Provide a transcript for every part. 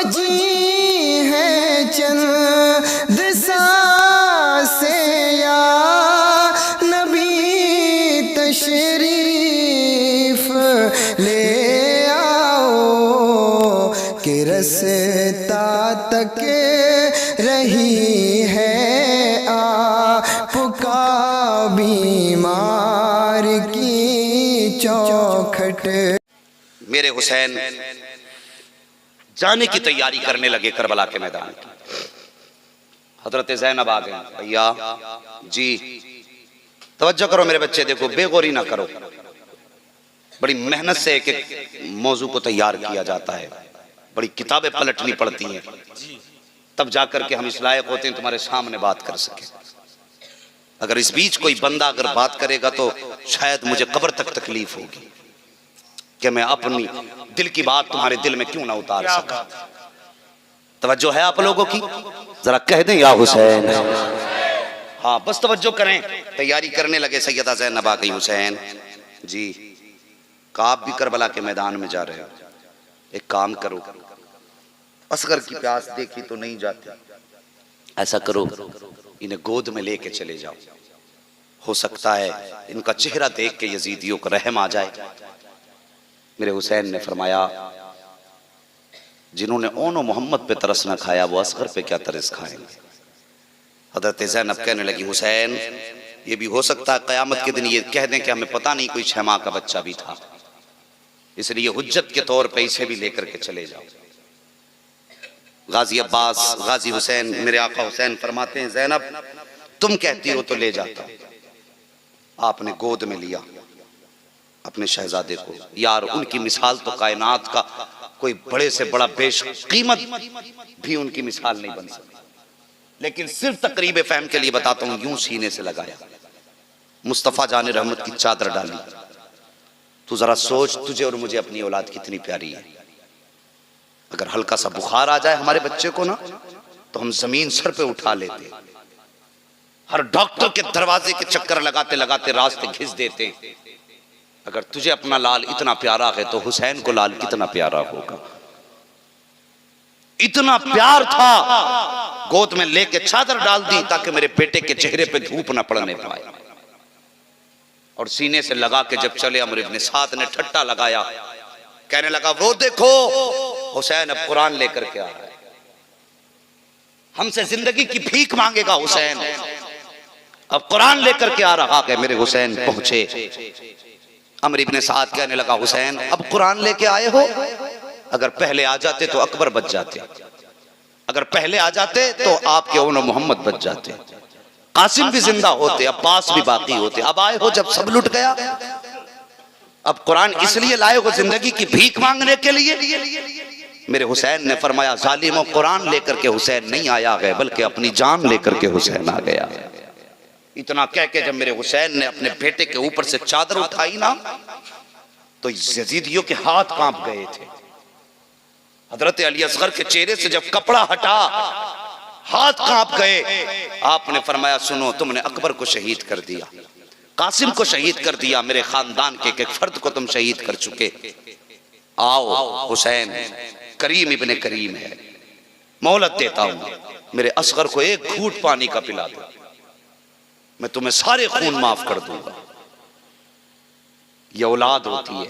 बची है चंद सांसें या नबी तशरीफ ले आओ कि रास्ता तक रही है आपका बीमार की चौखट। मेरे हुसैन जाने की तैयारी करने लगे करबला के मैदान की। हजरत ज़ैनब आ गए। भैया जी तवज्जो करो मेरे बच्चे, देखो बेगौरी ना करो। बड़ी मेहनत से एक एक मौजू को तैयार किया जाता है, बड़ी किताबें पलटनी पड़ती हैं, तब जाकर के हम इस लायक होते हैं तुम्हारे सामने बात कर सके। अगर इस बीच कोई बंदा अगर बात करेगा तो शायद मुझे कब्र तक तकलीफ होगी कि मैं अपनी दिल की बात तुम्हारे दिल में क्यों ना उतार सका। तवज्जो है आप लोगों की? जरा कह दें या हुसैन। हाँ बस तवज्जो करें। तैयारी करने लगे। सैयदा ज़ैनब आ गई। हुसैन जी आप भी करबला के मैदान में जा रहे हो, एक काम करो, असगर की प्यास देखी तो नहीं जाती, ऐसा करो इन्हें गोद में लेके चले जाओ, हो सकता है इनका चेहरा देख के यजीदियों को रहम आ जाए। मेरे हुसैन ने फरमाया जिन्होंने ओनो मोहम्मद पे तरस न खाया वो असगर पे क्या तरस खाएंगे। हजरत ज़ैनब कहने लगी हुसैन ये भी हो सकता है क़यामत के दिन ये कह दें कि हमें पता नहीं कोई 6 माह का बच्चा भी था, इसलिए हुज्जत के तौर पे इसे भी लेकर के चले जाओ। गाजी अब्बास गाजी हुसैन मेरे आका हुसैन फरमाते हैं ज़ैनब तुम कहती हो तो ले जाता। आपने गोद में लिया अपने शहजादे को। यार उनकी मिसाल तो कायनात का कोई बड़े से बड़ा बेशकीमत भी उनकी मिसाल नहीं बन सकती, लेकिन सिर्फ तकरीब फहम के लिए बताता हूं। यूं सीने से लगाया, मुस्तफ़ा जाने रहमत की चादर डाली। तू जरा सोच तुझे और मुझे अपनी औलाद कितनी प्यारी है। अगर हल्का सा बुखार आ जाए हमारे बच्चे को ना तो हम जमीन सर पे उठा लेते, हर डॉक्टर के दरवाजे के चक्कर लगाते लगाते रास्ते घिस देते। अगर तुझे अपना लाल इतना प्यारा है तो हुसैन को लाल कितना प्यारा होगा। इतना प्यार था, गोद में लेके चादर डाल दी ताकि मेरे बेटे के चेहरे पे धूप ना पड़ने पाए। और सीने से लगा के जब चले अमर इब्न साद ने ठट्टा लगाया, कहने लगा वो देखो हुसैन अब कुरान लेकर के आ रहा है, हमसे जिंदगी की भीख मांगेगा हुसैन, अब कुरान लेकर के आ रहा है। मेरे हुसैन पहुंचे। अमर इब्न साद कहने लगा हुसैन अब कुरान लेके आए हो, अगर पहले आ जाते तो अकबर बच जाते, अगर पहले आ जाते तो आपके ओनो मोहम्मद बच जाते, कासिम भी जिंदा होते, अब्बास भी बाकी होते। अब आए हो जब सब लुट गया, अब कुरान इसलिए लाए हो जिंदगी की भीख मांगने के लिए। मेरे हुसैन ने फरमाया जालिमों कुरान लेकर के हुसैन नहीं आया है बल्कि अपनी जान लेकर के हुसैन आ गया। इतना कह के जब मेरे हुसैन ने अपने बेटे के ऊपर से चादर उठाई ना तो यजीदियों के हाथ कांप गए थे। हजरत अली असगर के चेहरे से जब कपड़ा हटा हाथ कांप गए। आपने फरमाया सुनो तुमने अकबर को शहीद कर दिया, कासिम को शहीद कर दिया, मेरे खानदान के एक फर्द को तुम शहीद कर चुके। आओ हुसैन करीम इब्ने करीम है, मोहलत देता हूं, मेरे असगर को एक घूंट पानी का पिला दो, मैं तुम्हें सारे खून माफ कर दूंगा। ये औलाद होती है,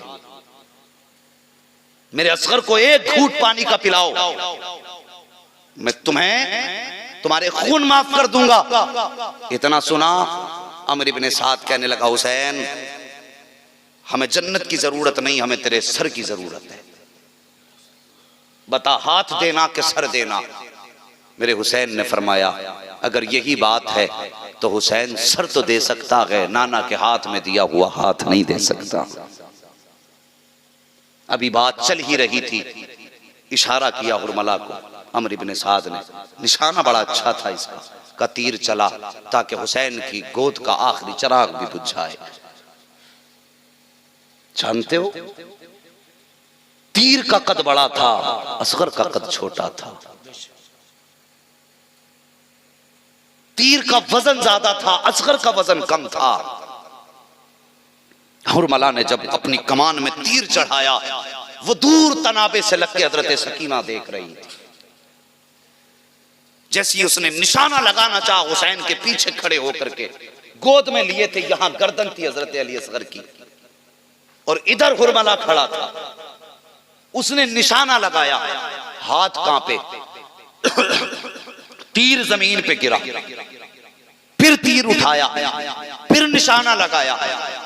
मेरे असगर को एक घूंट पानी का पिलाओ, मैं तुम्हें तुम्हारे खून माफ कर दूंगा। इतना सुना अमर इब्न साद कहने लगा हुसैन हमें जन्नत की जरूरत नहीं, हमें तेरे सर की जरूरत है, बता हाथ देना कि सर देना। मेरे हुसैन ने फरमाया अगर यही बात है तो हुसैन सर तो दे सकता है, नाना के हाथ में दिया हुआ हाथ नहीं दे सकता। अभी बात चल ही रही थी, इशारा किया हुरमला को अमर इब्न साद ने, निशाना बड़ा अच्छा था इसका, का तीर चला ताकि हुसैन की गोद का आखिरी चिराग भी बुझ जाए। जानते हो तीर का कद बड़ा था, असगर का कद छोटा था। तीर का वजन ज्यादा था, असगर का वजन कम था। हुरमला ने जब अपनी कमान में तीर चढ़ाया वो दूर तनाबे से लग के हजरत सकीना देख रही थी। जैसी उसने निशाना लगाना चाहा हुसैन के पीछे खड़े होकर के, गोद में लिए थे, यहां गर्दन थी हजरत अली असगर की और इधर हुरमला खड़ा था। उसने निशाना लगाया, हाथ कांपे, तीर जमीन पे गिरा, फिर तीर उठाया, फिर निशाना लगाया,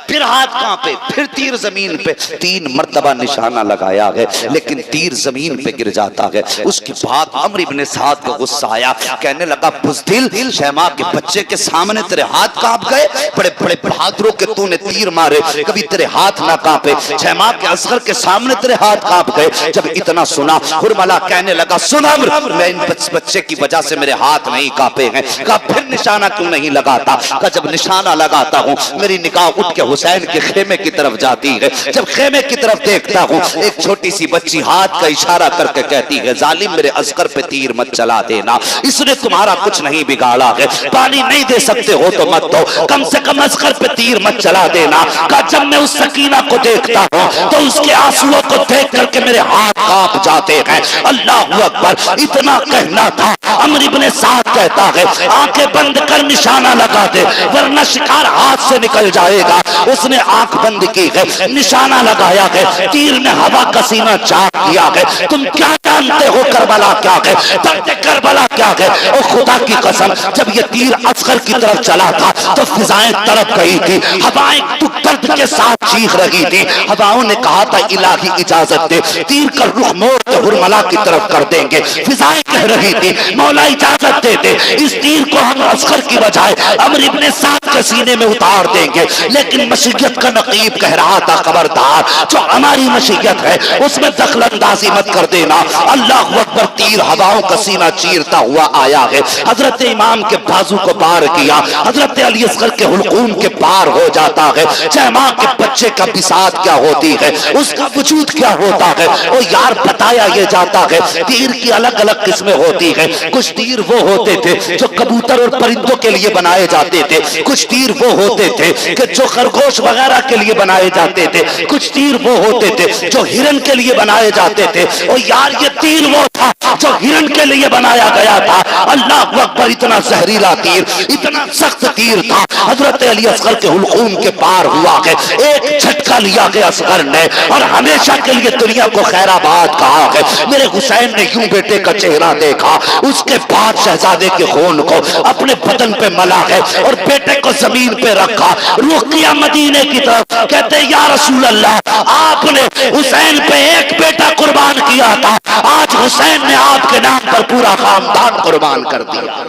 फिर हाथ कांपे, फिर तीर जमीन पे, 3 मर्तबा निशाना लगाया है लेकिन तीर जमीन पे गिर जाता है। उसके बाद अम्र इब्ने साद को गुस्सा आया, कहने लगा बुज़दिल, शैमा के बच्चे के सामने तेरे हाथ कांप गए, बड़े बड़े बहादुरों के तूने तीर मारे, कभी तेरे हाथ ना कांपे, शैमा के असगर के सामने तेरे हाथ कांप गए। जब इतना सुना हुरमला कहने लगा सुन अम्र, मैं इन बच्चे की वजह से मेरे हाथ नहीं कांपे हैं। कहा फिर निशाना क्यों नहीं लगाता? कहा जब निशाना लगाता हूँ मेरी निगाह उठ के हुसैन के खेमे की तरफ जाती है, जब खेमे की तरफ देखता हूँ एक छोटी सी बच्ची हाथ का इशारा करके कहती है जालिम मेरे असगर पे तीर मत चला देना, इसने तुम्हारा कुछ नहीं बिगाड़ा है, पानी नहीं दे सकते हो तो मत दो, कम से कम असगर पे तीर मत चला देना। कहा जब मैं उस सकीना को देखता हूँ तो उसके आंसुओं को देख करके मेरे हाथ कांप जाते हैं। अल्लाह अकबर, इतना कहना था। अम्र इब्ने साद कहता है आंखें बंद कर निशाना लगा दे वरना शिकार हाथ से निकल जाएगा। उसने आंख बंद की है, निशाना लगाया है, तीर ने हवा का सीना चाक दिया है। तुम क्या जानते हो करबला क्या है, दर्द करबला क्या है? और खुदा की कसम जब ये तीर असगर की तरफ चला था तो फिजाएं तड़प गई थी, हवाएं दर्द के साथ चीख रही थी। हवाओं ने कहा था इलाही इजाजत दे, तीर का रुख मोड़ के हुरमला की तरफ कर देंगे। फिजाएं कह रही थी मौला इजाजत दे दे, इस तीर को हम असगर की बजाय अम्र इब्ने साद के सीने में उतार देंगे। लेकिन मशीयत का नकीब कह रहा था खबरदार, जो हमारी मशीयत है उसमें दखलंदाजी मत कर देना। अल्लाह अकबर, तीर हवाओं का सीना चीरता हुआ आया है, हजरत इमाम के बाजू को पार किया, हजरत अली असगर के हुलकूम के पार हो जाता है। चाहे माँ के बच्चे का बिसात क्या होती है, उसका वजूद क्या होता है, ओ यार बताया ये जाता है। तीर की अलग अलग किस्में होती है, कुछ तीर वो होते थे जो कबूतर और परिंदों के लिए बनाए जाते थे, कुछ तीर वो होते थे कि जो खरगोश वगैरह के लिए बनाए जाते थे, कुछ तीर वो होते थे जो हिरन के लिए बनाए जाते थे। और यार ये तीर वो था जो हिरन के लिए बनाया गया था। अल्लाह अकबर, इतना जहरीला तीर, इतना सख्त तीर था, हजरत अली असगर के हुलकूम के पार हुआ है। एक झटका लिया गया असगर ने और हमेशा के लिए दुनिया को खैराबाद कहा है। मेरे हुसैन ने यूं बेटे का चेहरा देखा, उसके बाद शहजादे के खून को अपने बदन पे मला है और बेटे को जमीन पे रखा, रुख किया मदीने की तरफ। कहते या रसूल अल्लाह, आपने हुसैन पे एक बेटा कुर्बान किया था, आज हुसैन ने आपके नाम पर पूरा खानदान कुर्बान कर दिया।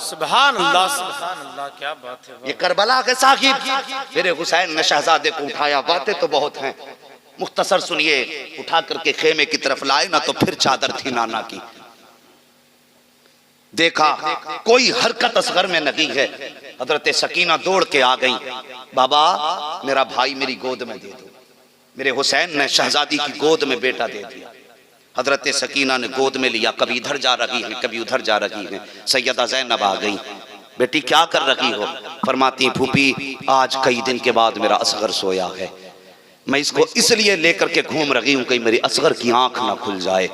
सुभान अल्लाह, सुभान अल्लाह, क्या बात है। ये करबला के साहिब मेरे हुसैन ने शहजादे को उठाया। बातें तो बहुत हैं, मुख्तसर सुनिए। उठा करके खेमे की तरफ लाए ना तो फिर चादर थी नाना की। देखा कोई हरकत असगर में नहीं है, हजरत सकीना दौड़ के आ गई, बाबा मेरा भाई मेरी गोद में दे दो। मेरे हुसैन ने शहजादी की गोद में बेटा दे दिया। हजरत सकीना ने गोद में लिया, कभी इधर जा रही है कभी उधर जा रही है। सैयदा ज़ैनब आ गई, बेटी क्या कर रही हो? फरमाती फूफी आज कई दिन के बाद मेरा असगर सोया है, मैं इसको इसलिए लेकर के घूम रही हूं कहीं मेरी असगर की आंख ना खुल जाए।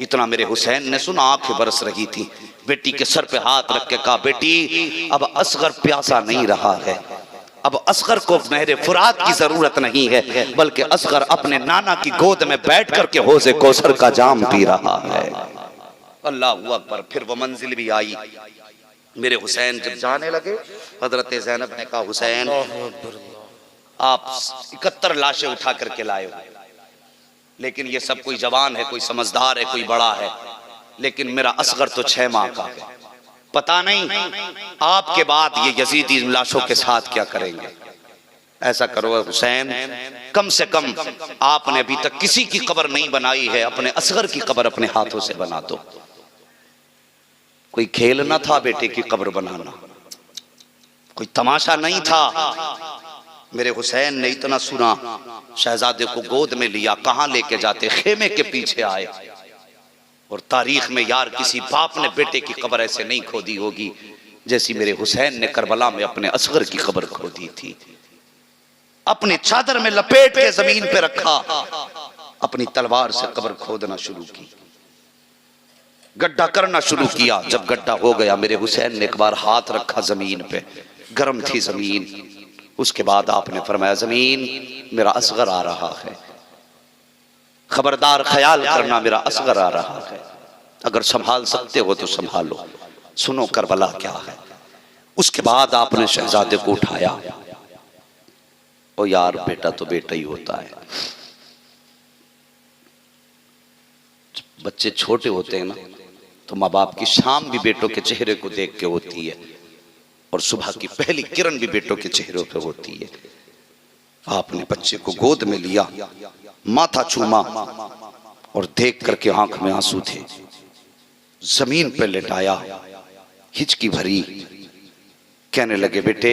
इतना मेरे हुसैन ने सुना, आंखें बरस रही थी। बेटी के सर पे हाथ रख के कहा बेटी अब असगर प्यासा नहीं रहा है, अब असगर को नहरे फुरात की जरूरत नहीं है, बल्कि असगर अपने नाना की गोद में बैठ करके हौज़े कौसर का जाम पी रहा है। अल्लाह अकबर। फिर वो मंजिल भी आई। मेरे हुसैन जब जाने लगे, हजरत ज़ैनब ने कहा हुसैन आप 71 लाशें उठा करके लाए हो, लेकिन ये सब कोई जवान है, कोई समझदार है, कोई बड़ा है, लेकिन मेरा असगर तो 6 माह का है। पता नहीं आपके बाद ये यजीदी लाशों के साथ क्या करेंगे। ऐसा करो हुसैन, कम से कम आपने अभी तक किसी की कब्र नहीं बनाई है, अपने असगर की कब्र अपने हाथों से बना दो। कोई खेल ना था बेटे की कब्र बनाना, कोई तमाशा नहीं था। मेरे हुसैन ने इतना सुना, शहजादे को गोद में लिया, कहां लेके जाते? खेमे के पीछे आए। और तारीख में यार किसी बाप ने बेटे की कब्र ऐसे नहीं खोदी होगी जैसी मेरे हुसैन ने करबला में अपने असगर की कब्र खोदी थी। अपनी चादर में लपेट के जमीन पे रखा, अपनी तलवार से कब्र खोदना शुरू की। गड्ढा करना शुरू किया। जब गड्ढा हो गया, मेरे हुसैन ने एक बार हाथ रखा जमीन पे, गर्म थी जमीन। उसके बाद आपने फरमाया, जमीन मेरा असगर आ रहा है, खबरदार ख्याल करना, मेरा असगर आ रहा है, अगर संभाल सकते हो तो संभालो, सुनो करबला क्या है। उसके बाद आपने शहजादे को उठाया। ओ यार, बेटा तो बेटा ही होता है। बच्चे छोटे होते हैं ना, तो माँ बाप की शाम भी बेटों के चेहरे को देख के होती है, और सुबह की पहली किरण भी बेटों के चेहरों पे होती है। आपने बच्चे को गोद में लिया, माथा चूमा, और देख करके आंख में आंसू थे, जमीन पे लेटाया, हिचकी भरी, कहने लगे, बेटे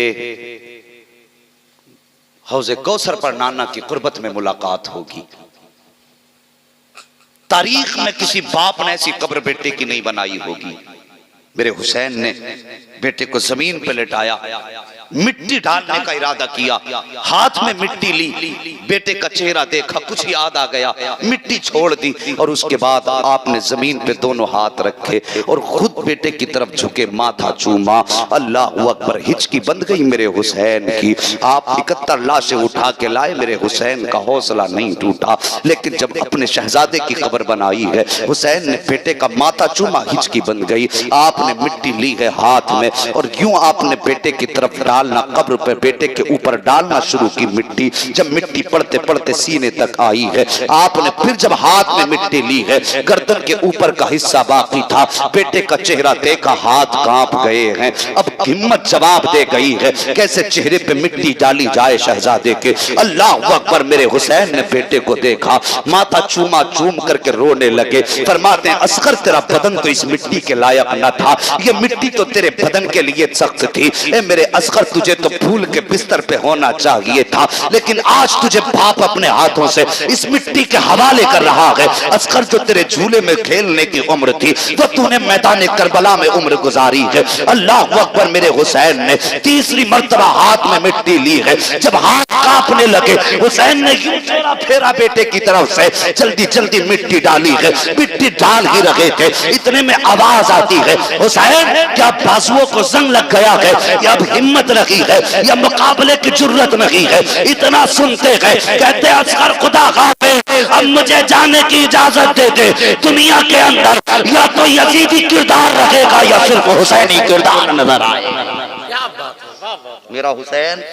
हौज़े कौसर पर नाना की कुर्बत में मुलाकात होगी। तारीख में किसी बाप ने ऐसी कब्र बेटे की नहीं बनाई होगी। मेरे हुसैन ने बेटे को जमीन पे लेटाया, मिट्टी डालने का इरादा किया, हाथ में मिट्टी ली, बेटे का चेहरा देखा, कुछ याद आ गया, मिट्टी छोड़ दी, और उसके बाद आपने जमीन पे दोनों हाथ रखे और खुद बेटे की तरफ झुके, माथा चूमा। अल्लाह अकबर, हिचकी बंद गई मेरे हुसैन की। आप 71 लाशें उठा के लाए, मेरे हुसैन का हौसला नहीं टूटा। लेकिन जब अपने शहजादे की खबर बनाई है, हुसैन ने बेटे का माथा चूमा, हिचकी बंद गई। आपने मिट्टी ली है हाथ में, और यूं आपने बेटे की तरफ डालना, कब्र पे बेटे के ऊपर डालना शुरू की मिट्टी। जब मिट्टी पड़ते पड़ते सीने तक आई है, आपने फिर जब हाथ में मिट्टी ली है, गर्दन के ऊपर का हिस्सा बाकी था, बेटे का चेहरा देखा, हाथ कांप गए हैं। अब हिम्मत जवाब दे गई है, कैसे चेहरे पे मिट्टी डाली जाए शहजादे के। अल्लाह अकबर, मेरे हुसैन ने बेटे को देखा, माथा चूमा, चूम करके रोने लगे। फरमाते हैं, असगर तेरा बदन तो इस मिट्टी के लायक न था, ये मिट्टी तो तेरे बदन के लिए सख्त थी। ए मेरे असगर, तुझे तो फूल के बिस्तर पे होना चाहिए था, लेकिन आज तुझे बाप अपने हाथों से इस मिट्टी के हवाले कर रहा है। असगर, जो तेरे झूले में खेलने की उम्र थी, वो तूने मैदान करबला में उम्र गुजारी है। अल्लाह अकबर, मेरे हुसैन ने तीसरी मर्तबा हाथ में मिट्टी ली है। जब हाथ कांपने लगे, हुसैन ने यूं चेहरा फेरा बेटे की तरफ से, जल्दी जल्दी मिट्टी डाली है। मिट्टी डाल ही रहे थे, इतने में आवाज आती है, हुसैन क्या बाजुओं को जंग लग गया है, या अब हिम्मत नहीं है, या मुकाबले की जुर्रत नहीं है। इतना सुनते हैं, कहते असगर खुदा खाफिज, अब मुझे जाने की इजाजत दे दे। दुनिया के अंदर या तो यजीदी किरदार रहेगा, या सिर्फ हुसैनी किरदार नजर आएगा। क्या बात है, वाह वाह। मेरा हुसैन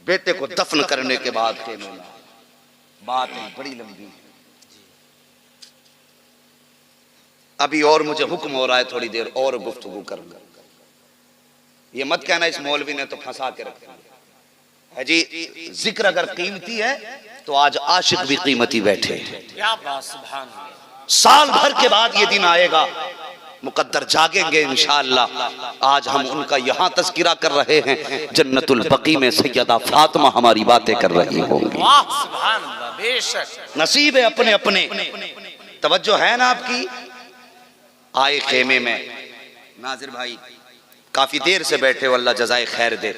बेटे को दफन करने के बाद बात बड़ी लंबी है, अभी और मुझे हुक्म हो रहा है थोड़ी देर और गुफ्तगू करूंगा। ये मत कहना इस मौलवी ने तो फंसा के रखा है जी। जिक्र अगर कीमती है तो आज आशिक भी कीमती बैठे हैं। क्या बात, सुभान अल्लाह। साल भर के बाद ये दिन आएगा, मुकद्दर जागेंगे इंशाअल्लाह। आज हम उनका यहाँ तज़किरा कर रहे हैं, जन्नतुल बकी में सैयदा फातिमा हमारी बातें कर रही होंगी। वाह, सुभान अल्लाह, बेशक। नसीब है अपने अपने। तवज्जो है ना आपकी। आए खेमे में, नाजिर भाई काफी देर से बैठे हो, अल्लाह जज़ाए खैर दे,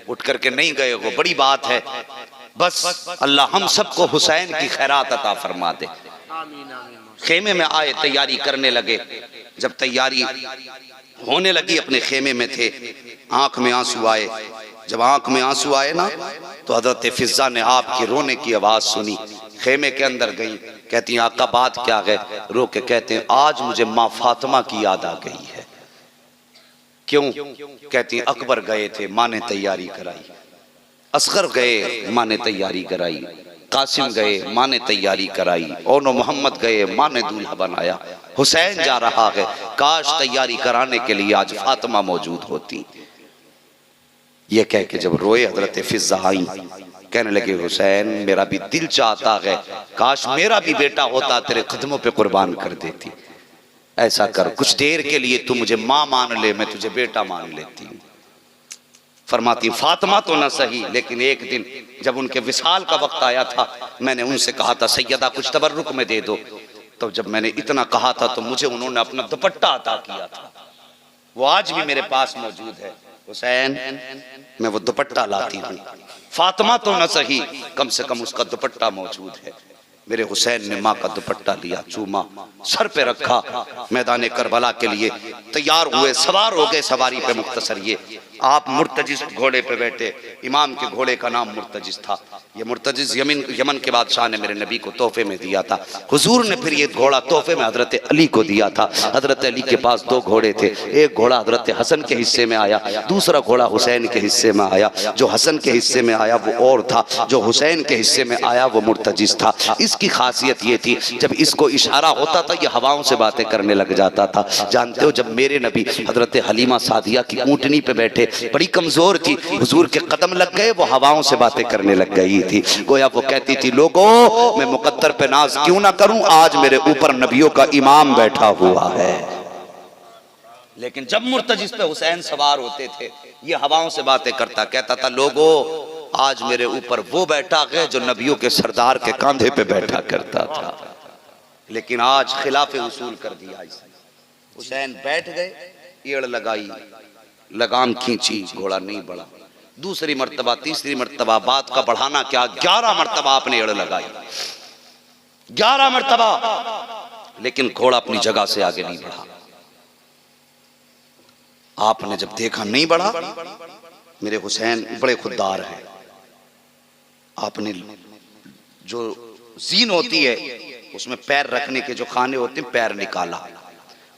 उठ करके नहीं गए हो, बड़ी बात है। बस अल्लाह हम सबको हुसैन की खैरात अता फरमा दे। आमीन आमीन। खेमे में आए, तैयारी करने लगे। जब तैयारी होने लगी, अपने खेमे में थे, आंख में आंसू आए। जब आंख में आंसू आए ना, तो हजरत फिजा ने आपके रोने की आवाज सुनी, खेमे के अंदर गई। कहती हैं, आका बात क्या है? रो के कहते हैं, आज मुझे माँ फातिमा की याद आ गई है। क्यों? कहती हैं, अकबर गए थे, माँ ने तैयारी कराई, असगर गए, माँ ने तैयारी कराई, कासिम गए, माँ ने तैयारी कराई, ओनो मोहम्मद गए, माँ ने दूल्हा बनाया, हुसैन जा रहा है, काश तैयारी कराने के लिए आज फातिमा मौजूद होती। ये कह के जब रोए, हजरत फिजा आई, कहने लगे, हुसैन मेरा भी दिल चाहता है, काश मेरा भी बेटा होता, तेरे कदमों पे कुर्बान कर देती। ऐसा कर, कुछ देर के लिए तू मुझे माँ मान ले, मैं तुझे बेटा मान लेती हूँ। फरमाती, फातिमा तो ना सही, लेकिन एक दिन जब उनके विसाल का वक्त आया था, मैंने उनसे कहा था, सैयदा कुछ तबर्रुक में दे दो। तो जब मैंने इतना कहा था, तो मुझे उन्होंने अपना दुपट्टा अता किया था, वो आज भी मेरे पास मौजूद है। हुसैन, मैं वो दुपट्टा लाती हूँ, फातिमा तो न सही, कम से कम उसका दुपट्टा मौजूद है। मेरे हुसैन ने माँ का दुपट्टा लिया, चूमा, सर पे रखा, मैदान करबला के लिए तैयार हुए, सवार हो गए सवारी पे। मुख्तसर ये आप मुर्तजिस घोड़े पे बैठे, इमाम के घोड़े का नाम मुर्तजिस था। ये मुर्तजिस यमन के बादशाह ने मेरे नबी को तोहफे में दिया था। हुजूर ने फिर ये घोड़ा तोहफे में हजरत अली को दिया था। हजरत अली के पास 2 घोड़े थे, एक घोड़ा हजरत हसन के हिस्से में आया, दूसरा घोड़ा हुसैन के हिस्से में आया। जो हसन के हिस्से में आया वो और था, जो हुसैन के हिस्से में आया वो मुर्तजिस था। इसकी खासियत ये थी, जब इसको इशारा होता था ये हवाओं से बातें करने लग जाता था। जानते हो, जब मेरे नबी हजरत हलीमा सादिया की ऊंटनी पे बैठे, बड़ी कमजोर थी, हुजूर के कदम लग गए, वो हवाओं से बातें करने लग गई थी। गोया वो कहती थी, लोगों मैं मुकद्दर पे नाज क्यों ना करूं, आज मेरे ऊपर नबियों का इमाम बैठा हुआ है। लेकिन जब मुर्तजिस पे हुसैन सवार होते थे, ये हवाओं से बातें करता, कहता था, लोगों आज मेरे ऊपर वो बैठा है जो नबियों के सरदार के कंधे पे बैठा करता था। लेकिन आज खिलाफे उसूल कर दिया। हुसैन बैठ गए, एड़ लगाई, लगाम खींची, घोड़ा नहीं बढ़ा। दूसरी मर्तबा, तीसरी मर्तबा, बात का बढ़ाना क्या, 11 मर्तबा आपने एड़ लगाई, 11 मर्तबा, लेकिन घोड़ा अपनी जगह से आगे नहीं बढ़ा। आपने जब देखा नहीं बढ़ा, मेरे हुसैन बड़े खुददार हैं, आपने जो जीन होती है उसमें पैर रखने के जो खाने होते हैं, पैर निकाला,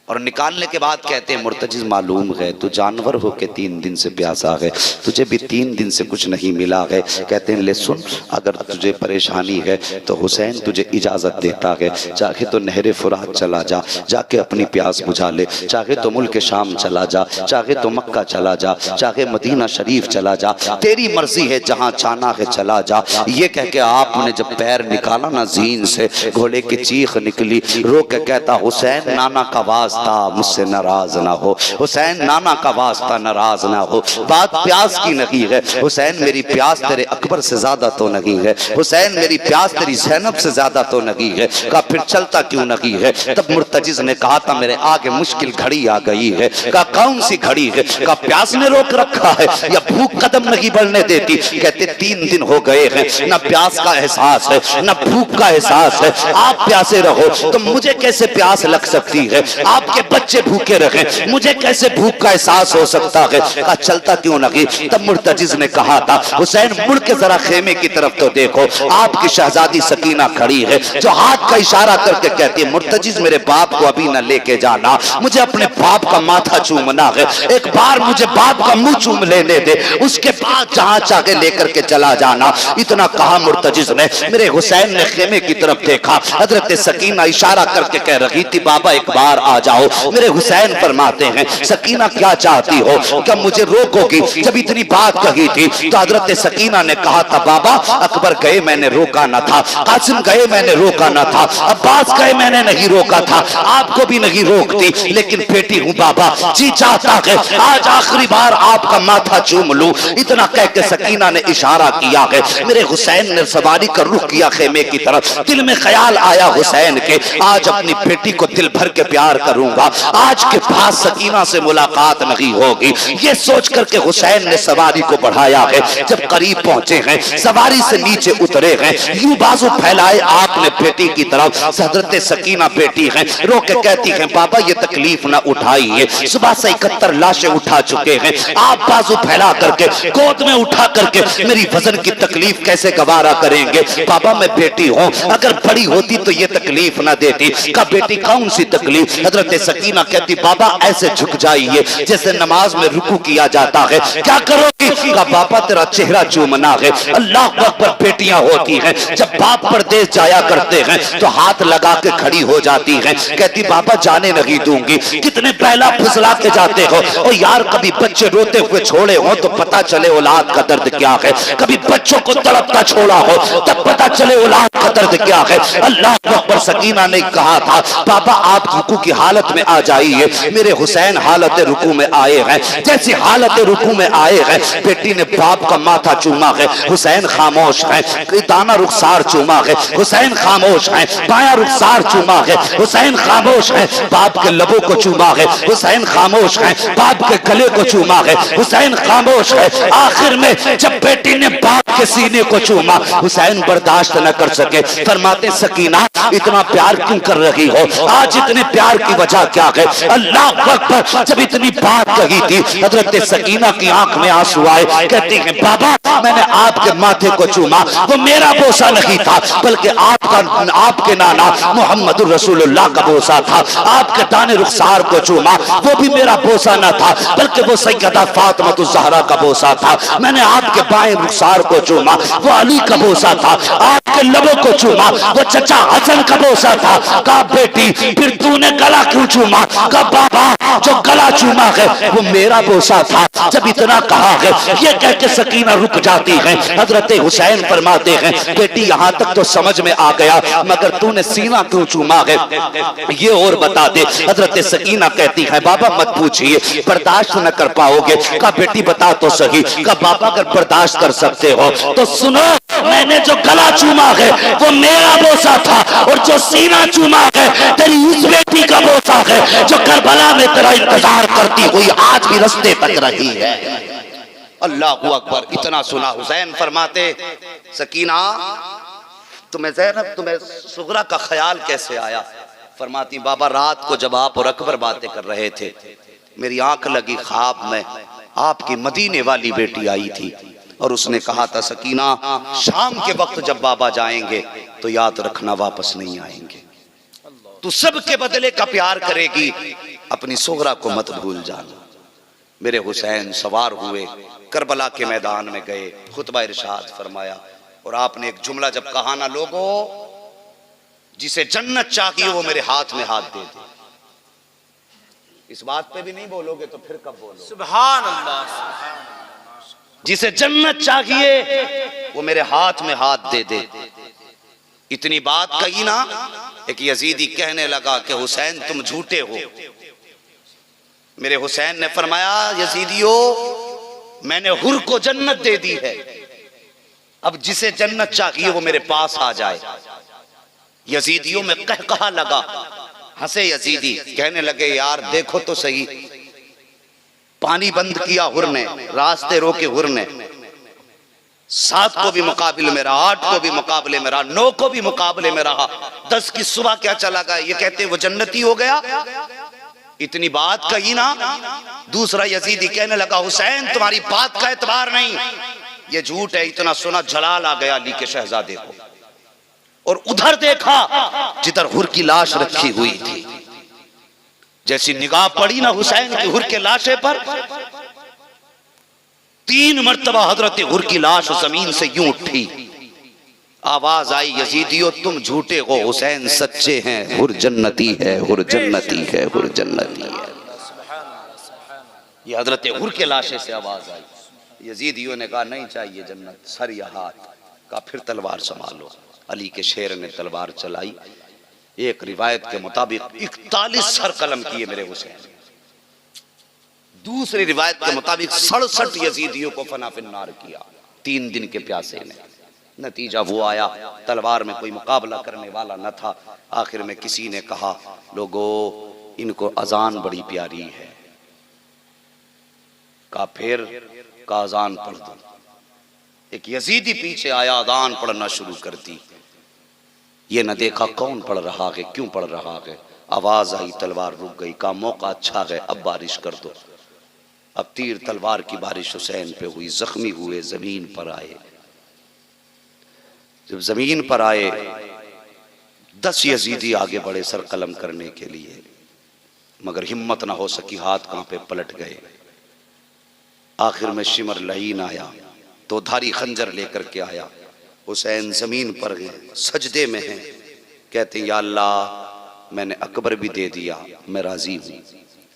और निकालने के बाद कहते हैं, मुर्तजिज मालूम है तू जानवर हो के 3 दिन से प्यासा है, तुझे भी 3 दिन से कुछ नहीं मिला है। कहते हैं, ले सुन, अगर तुझे परेशानी है तो हुसैन तुझे इजाज़त देता है, चाहे तो नहरे फुरात चला जा, जाके अपनी प्यास बुझा ले, चाहे तो मुल्क शाम चला जा, चाहे तो मक्का चला जा, चाहे मदीना शरीफ चला जा, तेरी मर्जी है, जहाँ चाहना है चला जा। ये कह के आपने जब पैर निकाला ना जीन से, घोड़े की चीख निकली, रो के कहता, हुसैन नाना का वास्ता मुझसे नाराज ना हो, हुसैन नाना का वास्ता नाराज ना हो। बात प्यास की नहीं है हुसैन, मेरी प्यास तेरे अकबर से ज्यादा तो नहीं है, हुसैन मेरी प्यास तेरी ज़ैनब से ज्यादा तो नहीं है। कहा फिर चलता क्यों नहीं है? तब मुर्तजिज ने कहा था, मेरे आगे मुश्किल घड़ी आ गई है। कहा कौन सी घड़ी है? कहा प्यास ने रोक रखा है या भूख कदम नहीं बढ़ने देती। कहते 3 दिन हो गए हैं, न प्यास का एहसास है न भूख का एहसास है, आप प्यासे रहो तो मुझे कैसे प्यास लग सकती है? आपके बच्चे भूखे रहे, मुझे कैसे भूख का एहसास हो सकता है? कहा चलता क्यों नहीं? तब मुर्तजिज ने कहा था, हुसैन मुड़ के जरा खेमे की तरफ तो देखो, आपकी शहजादी सकीना खड़ी है जो हाथ का इशारा करके कहती है, मुर्तजिज मेरे बाप को अभी न लेके जाना, मुझे अपने बाप का माथा चूमना है, एक बार मुझे बाप का मुंह चूम लेने दे, उसके बाद जहां चाहे लेकर के चला जाना। इतना कहा मुर्तजिज ने, मेरे हुसैन ने खेमे की तरफ देखा, हजरत सकीना इशारा करके कह रही थी, बाबा एक बार आ जाओ। मेरे हुसैन फरमाते हैं, सकीना क्या चाहती हो, क्या मुझे रोकोगी? जब इतनी बात कही थी तो हजरत सकीना ने कहा था, बाबा अकबर गए मैंने रोका न था, कासिम गए मैंने रोका न था, अब्बास गए मैंने नहीं रोका था, आपको भी नहीं रोकती, लेकिन बेटी हूँ बाबा, जी चाहता है आज आखिरी बार आपका माथा चूम लूं। इतना कह के सकीना ने इशारा किया है। मेरे हुसैन ने सवारी का रुख किया खेमे की तरफ। दिल में ख्याल आया हुसैन के, आज अपनी बेटी को दिल भर के प्यार करूंगा, आज के बाद सकीना से मुलाकात नहीं होगी। ये सोच करके हुसैन ने सवारी को बढ़ाया है। जब करीब पहुंचे हैं, सवारी से नीचे उतरे हैं, यूं बाजू फैलाए आपने बेटी की तरफ। हजरत सकीना बेटी हैं, रो के कहती हैं, बाबा ये तकलीफ ना उठाइए, सुबह से 71 लाशें उठा चुके हैं, आप बाजू फैला करके गोद में उठा करके मेरी वजन की तकलीफ कैसे गवारा करेंगे? बाबा मैं बेटी हूँ, अगर बड़ी होती तो ये तकलीफ ना देती। का बेटी कौन सी तकलीफ? हजरत सकीना कहती, बाबा ऐसे झुक जाइए जैसे नमाज में रुकू किया जाता है। क्या करोगी? का बाबा तेरा चेहरा चूमना है। अल्लाह अकबर। बेटियां होती हैं, जब बाप परदेश जाया करते हैं तो हाथ लगा के खड़ी हो जाती हैं, कहती बाबा जाने नहीं दूंगी। कितने पहला फुसला के जाते हो। और यार कभी बच्चे रोते हुए छोड़े हो तो पता चले औलाद का दर्द क्या है, कभी बच्चों को तड़पता छोड़ा हो तब पता चले औलाद का दर्द क्या है। अल्लाह अकबर। सकीना ने कहा था, बाबा आप रुकू की हालत हालत में आ जाइए। मेरे हुसैन हालत रुकू में आए हैं। जैसी हालत रुकू में आए हैं, बेटी ने बाप का माथा चूमा है, हुसैन खामोश है। दाना रुखसार चूमा है, हुसैन खामोश है। बाया रुखसार चूमा है, हुसैन खामोश है। बाप के लबों को चूमा है, हुसैन खामोश है। बाप के गले को चूमा है, हुसैन खामोश है। आखिर में जब बेटी ने बाप के सीने को चूमा, हुसैन बर्दाश्त न कर सके। फरमाते सकीना इतना प्यार क्यों कर रही हो? आज इतने प्यार की वजह क्या है? अल्लाह अकबर। जब इतनी बात कही थी, हजरत सकीना की आंख में आंसू आए। कहती हैं बाबा मैंने आपके माथे को चूमा, वो मेरा बोसा नहीं था, बल्कि आपके नाना मोहम्मद रसूलुल्लाह का बोसा था। आपके दाने रुखसार को चूमा, वो भी मेरा बोसा न था, बल्कि वो सैयदा फातिमा ज़हरा का बोसा था। मैंने आपके बाएं रुखसार को चूमा, वो अली का बोसा था। आपके लबों को चूमा, वो चचा हसन का बोसा था। कहा बेटी फिर तूने गला क्यों चूमा? कहा बाबा जो गला चूमा है वो मेरा बोसा था। जब इतना कहा है, ये कह के सकीना रुक जाती है। हजरत हुसैन फरमाते हैं बेटी यहाँ तक तो समझ में आ गया, मगर तूने सीना क्यों चूमा है ये और बता दे। हजरत सकीना कहती है बाबा मत पूछिए, बर्दाश्त न कर पाओगे। कहा बेटी बता तो सही। कहा बाबा अगर बर्दाश्त कर सकते हो तो सुनो, मैंने जो गला चूमा है वो मेरा बोसा था, और जो सीना चूमा है तेरी इस बेटी का बोसा है जो करबला में तेरा इंतजार करती हुई आज भी रास्ते तक रही है। अल्लाहू अकबर। इतना सुना हुसैन फरमाते सकीना तुम्हें ज़ैनब तुम्हें सुगरा का ख्याल कैसे आया? फरमाती बाबा रात को जब आप और अकबर बातें कर रहे थे, मेरी आंख लगी ख्वाब में आपकी मदीने वाली बेटी आई थी, और उसने कहा था सकीना शाम के वक्त जब बाबा जाएंगे तो याद रखना वापस नहीं आएंगे। तू सबके बदले का प्यार करेगी, अपनी सुगरा को मत भूल जाना। मेरे हुसैन सवार हुए, करबला के मैदान में गए, खुतबा इरशाद फरमाया, और आपने एक जुमला जब कहा ना, लोगों जिसे जन्नत चाहिए वो मेरे हाथ में हाथ दे दे। इस बात पे भी नहीं बोलोगे तो फिर कब बोलोगे? सुभान अल्लाह। जिसे जन्नत चाहिए वो मेरे हाथ में हाथ दे दे। इतनी बात कही ना, एक यजीदी कहने लगा कि हुसैन तुम झूठे हो। मेरे हुसैन ने फरमाया यजीदियों मैंने हुर को जन्नत दे दी है, अब जिसे जन्नत चाहिए वो मेरे पास आ जाए। यजीदियों में कहा लगा, हंसे यजीदी, कहने लगे यार देखो तो सही, पानी बंद किया हुर ने, रास्ते रोके हुर ने, 7 को भी मुकाबले में रहा, 8 को भी मुकाबले में रहा, 9 को भी मुकाबले में रहा, 10 की सुबह क्या चला गया? ये कहते वो जन्नती हो गया। इतनी बात कही ना, दूसरा यजीदी कहने लगा हुसैन तुम्हारी बात का एतबार नहीं, ये झूठ है। इतना सुना जलाल आ गया अली के शहजादे को, और उधर देखा जिधर हुर की लाश रखी हुई थी। जैसी निगाह पड़ी ना हुसैन की हुर के लाशे पर, 3 मर्तबा हजरत हुर की लाश जमीन से यूं उठी। आवाज आई यजीदियों तुम झूठे हो, हुसैन सच्चे हैं, हुर जन्नती है, हुर जन्नती है, हुर जन्नती है। ये हजरत हुर के लाशे से आवाज आई। यजीदियों ने कहा नहीं चाहिए जन्नत, सर या हाथ। कहा फिर तलवार संभालो। अली के शेर ने तलवार चलाई। एक रिवायत के मुताबिक 41 सर कलम किए मेरे हुसैन। दूसरी रिवायत के मुताबिक 67 यजीदियों को फना फिन्नार किया 3 दिन के प्यासे ने। नतीजा वो आया, तलवार में कोई मुकाबला करने वाला न था। आखिर में किसी ने कहा लोगों इनको अजान बड़ी प्यारी है। कहा फिर का अजान पढ़ दो। एक यजीदी पीछे आया, अजान पढ़ना शुरू कर दी। ये न देखा कौन पढ़ रहा है, क्यों पढ़ रहा है। आवाज आई, तलवार रुक गई। कहा मौका अच्छा है, अब बारिश कर दो। अब तीर तलवार की बारिश हुसैन पे हुई। जख्मी हुए, जमीन पर आए। जब जमीन पर आए 10 यजीदी आगे बढ़े सर कलम करने के लिए, मगर हिम्मत ना हो सकी, हाथ कांपे, पलट गए। आखिर में शिमर लईन आया, तो धारी खंजर लेकर के आया। हुसैन जमीन पर गए, सजदे में हैं। कहते या अल्लाह मैंने अकबर भी दे दिया, मैं राजी हूँ।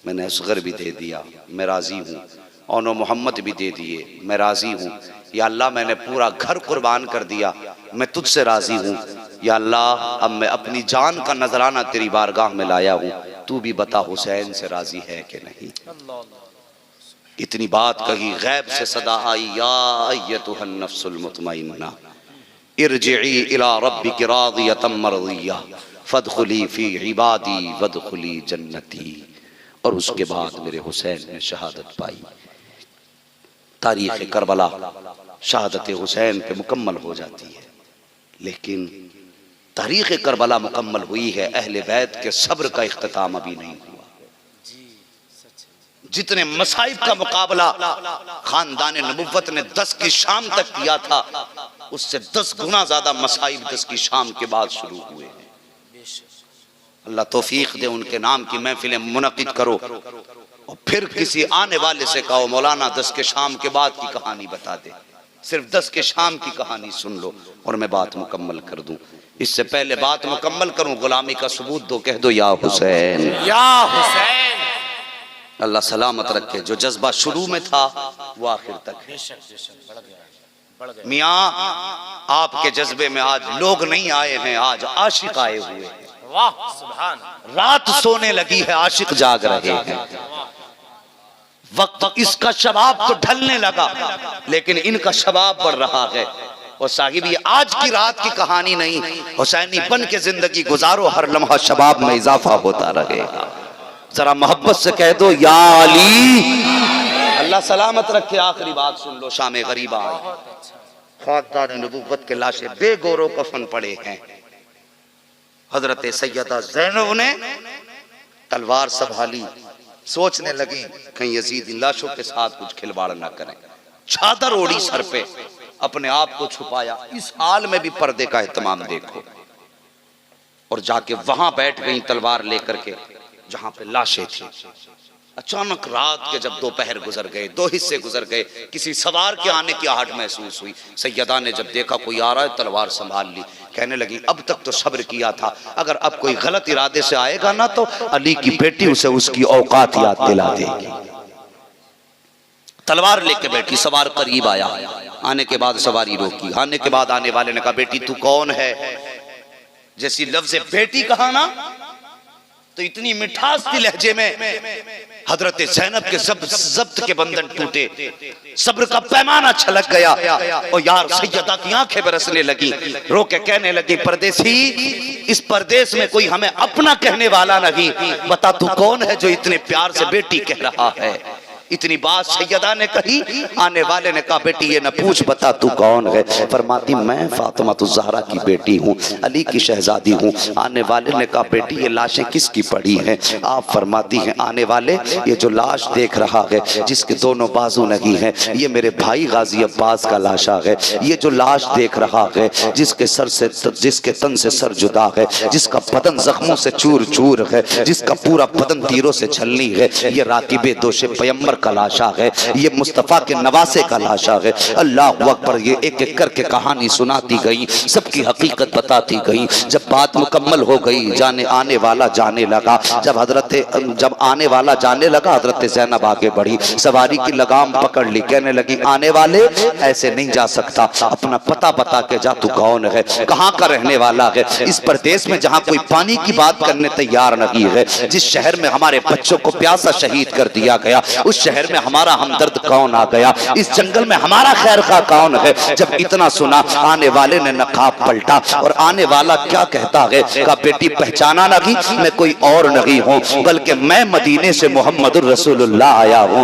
मैंने असगर भी दे दिया, मैं राजी हूँ। औनो मोहम्मद भी दे दिए, मैं राजी हूँ। या अल्लाह मैंने पूरा घर कुर्बान कर दिया, मैं तुझसे राजी हूँ। या अल्लाह अब मैं अपनी जान का नजराना तेरी बारगाह में लाया हूँ, तू भी बता हुसैन से राजी है कि नहीं। अल्लाह अल्लाह। इतनी बात कही, गैब से सदा आई, या अय्यतुहन नफ्सुल मुतमइन्ना इरजिई इला रब्बिकी रादियतम मर्दिया फदखुली फी इबादी वदखुली जन्नती। और उसके बाद मेरे हुसैन ने शहादत पाई। तारीख़ करबला शहादत हुसैन पे मुकम्मल हो जाती है, लेकिन तारीख़ करबला मुकम्मल हुई है, अहले बैत के सब्र का इख्तिताम अभी नहीं हुआ। जितने मसाइब का मुकाबला खानदान नबुव्वत ने 10 की शाम तक किया था, उससे 10 गुना ज्यादा मसाइब 10 की शाम के बाद शुरू हुए हैं। अल्लाह तौफीक दे, उनके नाम की महफिलें मुनक़िद करो और फिर किसी आने वाले से कहो मौलाना 10 के शाम के बाद की कहानी बता दे, सिर्फ 10 के शाम की कहानी सुन लो और मैं बात मुकम्मल कर दूं। इससे पहले बात मुकम्मल करूं, गुलामी का सबूत दो, कह दो या हुसैन या हुसैन। अल्लाह सलामत रखे। जो जज्बा शुरू में था वो आखिर तक है। बेशक बेशक बढ़ गया, बढ़ गया। मियाँ आपके जज्बे में आज लोग नहीं आए हैं, आज आशिक आए हुए हैं। वाह सुभान। रात सोने लगी है, आशिक जाग रहे हैं। वक्त इसका शबाब तो ढलने लगा, लेकिन इनका शबाब बढ़ रहा है। और साहिब ये आज की रात की कहानी नहीं, हुसैनी बन के जिंदगी गुजारो, हर लम्हा शबाब में इजाफा होता रहेगा। जरा मोहब्बत से कह दो या अली। अल्लाह सलामत रखे। आखिरी बात सुन लो, शाम गरीबा आई, खानदान नबुव्वत के लाशें बेगौरो कफन पड़े हैं। हजरत सैयदा ज़ैनब ने तलवार संभाली, सोचने लगी कहीं यजीद इन लाशों के साथ कुछ खिलवाड़ ना करें। चादर ओढ़ी सर पे, अपने आप को छुपाया। इस हाल में भी पर्दे का एहतमाम देखो। और जाके वहां बैठ गई तलवार लेकर के जहां पे लाशें थी। अचानक रात के जब दोपहर गुजर गए, 2 हिस्से गुजर गए, किसी सवार के आने की आहट महसूस हुई। सैयदा ने जब देखा कोई आ रहा है, तलवार संभाल ली। कहने लगी अब तक तो सब्र किया था, अगर अब कोई गलत इरादे से आएगा ना तो अली की बेटी उसे उसकी औकात याद दिला देगी। तलवार लेके बैठी, सवार करीब आया, आने के बाद सवारी रोकी। आने के बाद आने वाले ने कहा बेटी तू कौन है। जैसी लफ्ज़ बेटी कहा ना, तो इतनी मिठास की लहजे में हजरत ज़ैनब के जब्त के बंधन टूटे, सब्र का पैमाना छलक गया। और यार सैयदा की आंखें बरसने लगी, रो के कहने लगी परदेसी, इस परदेश में कोई हमें अपना कहने वाला नहीं, बता तू कौन है जो इतने प्यार से बेटी कह रहा है। इतनी बात सैयदा ने कही, आने वाले ने कहा बेटी ये न पूछ, बता तू कौन है। फरमाती मैं फातिमा ज़हरा की बेटी हूँ, अली की शहजादी हूँ। आने वाले ने कहा बेटी ये लाशें किसकी पड़ी हैं। आप फरमाती हैं आने वाले ये जो लाश देख रहा है जिसके दोनों बाजू नहीं है, ये मेरे भाई गाजी अब्बास का लाशा है। ये जो लाश देख रहा है जिसके सर से, जिसके तन से सर जुदा है, जिसका बदन जख्मों से चूर चूर है, जिसका पूरा बदन तीरों से छलनी है, ये राकिबे दोषे पैगंबर का लाशा है, ये मुस्तफा के नवासे का लाशा है। अल्लाह अकबर। ये एक एक करके कहानी सुनाती गई, सबकी हकीकत बताती गई। जब बात मुकम्मल हो गई, जाने आने वाला जाने लगा। जब आने वाला जाने लगा, हजरत ज़ैनब आगे बढ़ी, सवारी की लगाम पकड़ ली, कहने लगी आने वाले ऐसे नहीं जा सकता, अपना पता बता के जा, तू कौन है, कहाँ का रहने वाला है। इस प्रदेश में जहाँ कोई पानी की बात करने तैयार नहीं है, जिस शहर में हमारे बच्चों को प्यासा शहीद कर दिया गया, उस शहर में हमारा हमदर्द कौन आ गया, इस जंगल में हमारा खैर खा कौन है। जब इतना सुना, आने वाले ने नकाब पलटा और आने वाला क्या कहता है, कहा बेटी पहचाना नहीं, मैं कोई और नहीं हूँ बल्कि मैं मदीने से मोहम्मदुर रसूलुल्लाह आया हूँ।